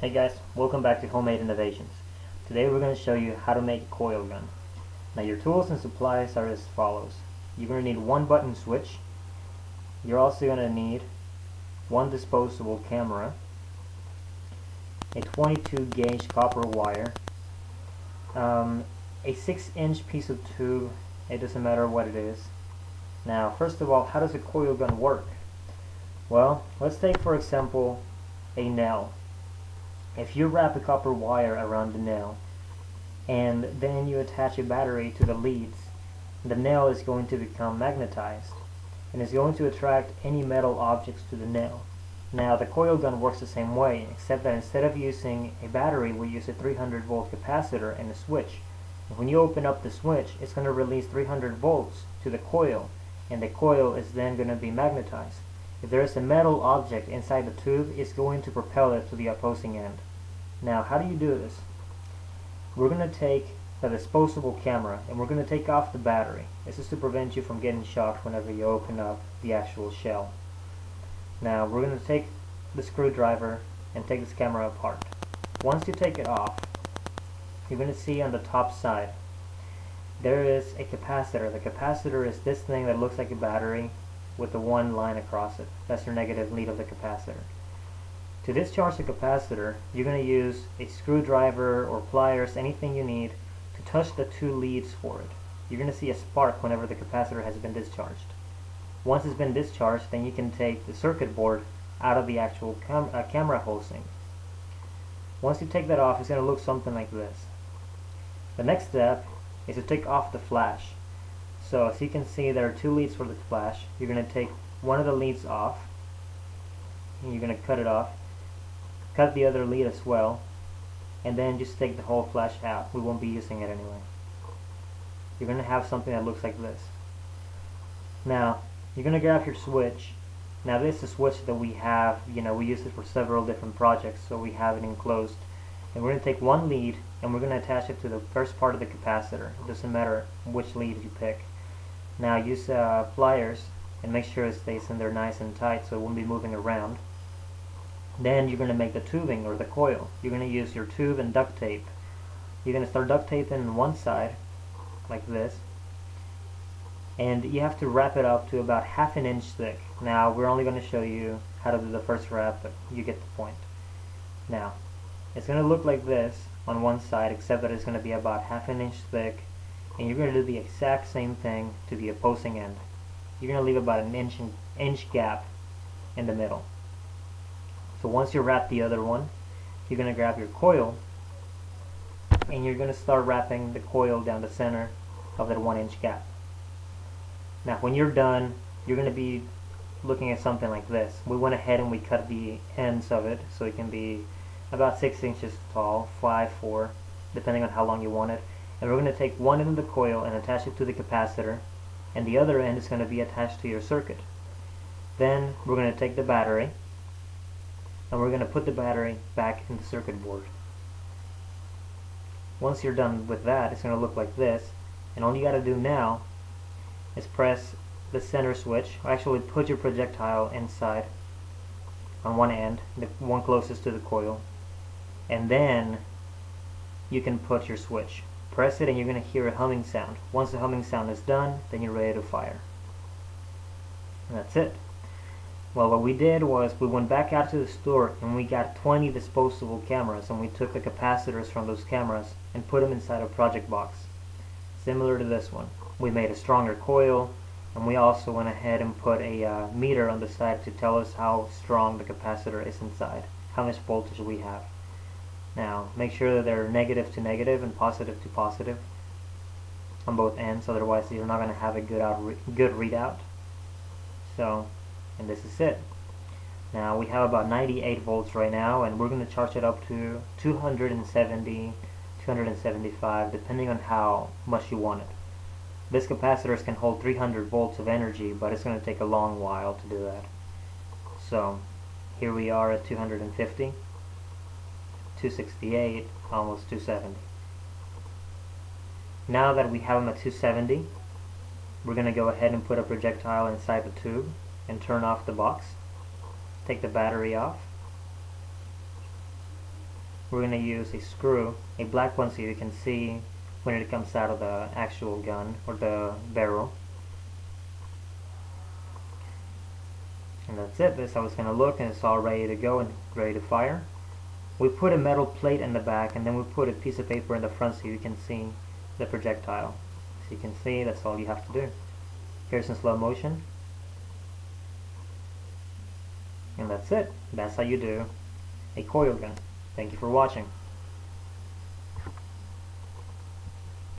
Hey guys, welcome back to Homemade Innovations. Today we're going to show you how to make a coil gun. Now your tools and supplies are as follows. You're going to need one button switch. You're also going to need one disposable camera, a 22 gauge copper wire, a 6-inch piece of tube. It doesn't matter what it is. Now first of all, how does a coil gun work? Well, let's take for example a nail. If you wrap a copper wire around the nail and then you attach a battery to the leads, the nail is going to become magnetized and is going to attract any metal objects to the nail. Now the coil gun works the same way, except that instead of using a battery, we use a 300 volt capacitor and a switch. And when you open up the switch, it's going to release 300 volts to the coil, and the coil is then going to be magnetized. If there is a metal object inside the tube, it's going to propel it to the opposing end. Now, how do you do this? We're going to take the disposable camera and we're going to take off the battery. This is to prevent you from getting shocked whenever you open up the actual shell. Now, we're going to take the screwdriver and take this camera apart. Once you take it off, you're going to see on the top side there is a capacitor. The capacitor is this thing that looks like a battery with the one line across it. That's your negative lead of the capacitor. To discharge the capacitor, you're going to use a screwdriver or pliers, anything you need, to touch the two leads for it. You're going to see a spark whenever the capacitor has been discharged. Once it's been discharged, then you can take the circuit board out of the actual camera housing. Once you take that off, it's going to look something like this. The next step is to take off the flash. So as you can see, there are two leads for the flash. You're going to take one of the leads off, and you're going to cut it off. Cut the other lead as well, and then just take the whole flash out. We won't be using it anyway. You're going to have something that looks like this. Now, you're going to grab your switch. Now this is a switch that we have, we use it for several different projects, so we have it enclosed. And we're going to take one lead, and we're going to attach it to the first part of the capacitor. It doesn't matter which lead you pick. Now use pliers, and make sure it stays in there nice and tight so it won't be moving around. Then you're going to make the tubing or the coil. You're going to use your tube and duct tape. You're going to start duct taping on one side like this, and you have to wrap it up to about ½ an inch thick. Now we're only going to show you how to do the first wrap, but you get the point. Now it's going to look like this on one side, except that it's going to be about ½ an inch thick, and you're going to do the exact same thing to the opposing end. You're going to leave about an inch gap in the middle. So once you wrap the other one, you're going to grab your coil and you're going to start wrapping the coil down the center of that 1 inch gap. Now when you're done, you're going to be looking at something like this. We went ahead and we cut the ends of it so it can be about 6 inches tall, 4, depending on how long you want it. And we're going to take one end of the coil and attach it to the capacitor, and the other end is going to be attached to your circuit. Then we're going to take the battery and we're going to put the battery back in the circuit board. Once you're done with that, it's going to look like this, and all you got to do now is press the center switch. Actually, put your projectile inside on one end, the one closest to the coil, and then you can put your switch. Press it and you're going to hear a humming sound. Once the humming sound is done, then you're ready to fire. And that's it. Well, what we did was we went back out to the store and we got 20 disposable cameras, and we took the capacitors from those cameras and put them inside a project box similar to this one. We made a stronger coil, and we also went ahead and put a meter on the side to tell us how strong the capacitor is inside, how much voltage we have. Now make sure that they're negative to negative and positive to positive on both ends, otherwise you're not going to have a good readout. And this is it. Now we have about 98 volts right now, and we're going to charge it up to 270, 275, depending on how much you want it. This capacitor can hold 300 volts of energy, but it's going to take a long while to do that. So here we are at 250, 268, almost 270. Now that we have them at 270, we're going to go ahead and put a projectile inside the tube and turn off the box. Take the battery off. we're going to use a screw, a black one, so you can see when it comes out of the actual gun or the barrel. And that's it. That's how it's going to look, and it's all ready to go and ready to fire. We put a metal plate in the back, and then we put a piece of paper in the front so you can see the projectile. So you can see, that's all you have to do. Here's in slow motion. And that's it. That's how you do a coil gun. Thank you for watching.